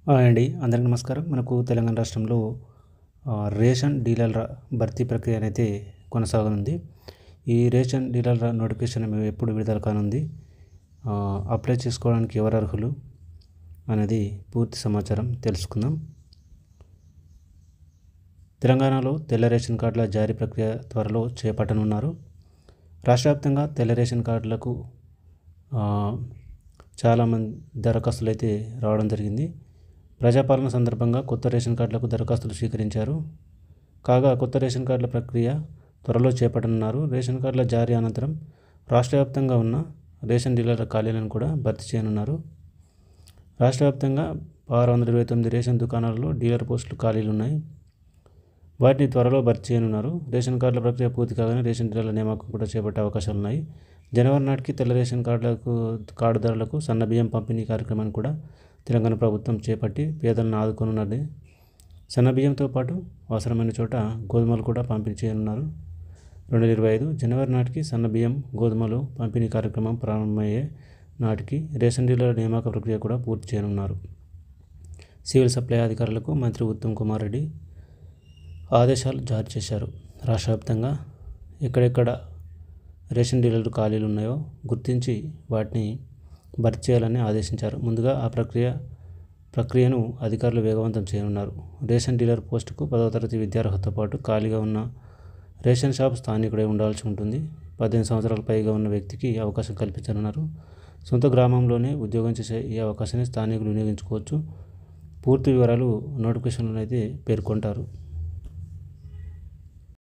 Hi అండి. అందరికీ నమస్కారం. మనకు తెలంగాణ రాష్ట్రంలో రేషన్ డీలర్ల భర్తీ ప్రక్రియ అనేది కొనసాగనుంది. ఈ రేషన్ డీలర్ల నోటిఫికేషన్ ఎప్పుడు విడుదల కానుంది? అప్లై చేసుకోవడానికి ఎవరు అర్హులు? అనేది పూర్తి సమాచారం తెలుసుకుందాం. తెలంగాణలో తెల్ల రేషన్ కార్డుల జారీ ప్రక్రియ త్వరలో చేపట్టనున్నారు. రాష్ట్ర వ్యాప్తంగా తెల్ల రేషన్ కార్డులకు చాలామంది దరఖాస్తులు అయితే రావడం జరిగింది. ప్రజాపాలన సందర్భంగా కొత్త రేషన్ కార్డులకు దరఖాస్తులు స్వీకరించారు. కాగా కొత్త రేషన్ కార్డుల ప్రక్రియ త్వరలో చేపట్టనున్నారు. రేషన్ కార్డుల జారీ అనంతరం రాష్ట్ర వ్యాప్తంగా ఉన్న రేషన్ డీలర్ల ఖాళీలను కూడా భర్తీ చేయనున్నారు. రాష్ట్ర వ్యాప్తంగా 629 రేషన్ దుకాణాలలో డీలర్ పోస్టులు ఖాళీలు ఉన్నాయి. వాటిని త్వరలో భర్తీ చేయనున్నారు. రేషన్ కార్డుల ప్రక్రియ పూర్తి కాగానే రేషన్ డీలర్ల నియామకం కూడా చేపట్టే అవకాశాలు ఉన్నాయి. జనవరి నాటికి తెల్ల రేషన్ కార్డుదారులకు సన్నబియ్యం పంపిణీ కార్యక్రమాన్ని కూడా తెలంగాణ ప్రభుత్వం చేపట్టి పేదలను ఆదుకోనున్నది. సన్నబియ్యంతో పాటు అవసరమైన చోట గోధుమలు కూడా పంపిణీ చేయనున్నారు. 2025 జనవరి నాటికి సన్నబియ్యం, గోధుమలు పంపిణీ కార్యక్రమం ప్రారంభమయ్యే నాటికి రేషన్ డీలర్ల నియామక ప్రక్రియ కూడా పూర్తి చేయనున్నారు. సివిల్ సప్లై అధికారులకు మంత్రి ఉత్తమ్ కుమార్ రెడ్డి ఆదేశాలు జారీ చేశారు. రాష్ట్ర వ్యాప్తంగా ఎక్కడెక్కడ రేషన్ డీలర్లు ఖాళీలు ఉన్నాయో గుర్తించి వాటిని భర్తీ చేయాలని ఆదేశించారు. ముందుగా ఆ ప్రక్రియను అధికారులు వేగవంతం చేయనున్నారు. రేషన్ డీలర్ పోస్టుకు 10వ తరగతి విద్యార్హతతో పాటు ఖాళీగా ఉన్న రేషన్ షాప్ స్థానికుడై ఉండాల్సి ఉంటుంది. 18 సంవత్సరాల పైగా ఉన్న వ్యక్తికి అవకాశం కల్పించనున్నారు. సొంత గ్రామంలోనే ఉద్యోగం చేసే ఈ అవకాశాన్ని స్థానికులు వినియోగించుకోవచ్చు. పూర్తి వివరాలు నోటిఫికేషన్లో అయితే పేర్కొంటారు.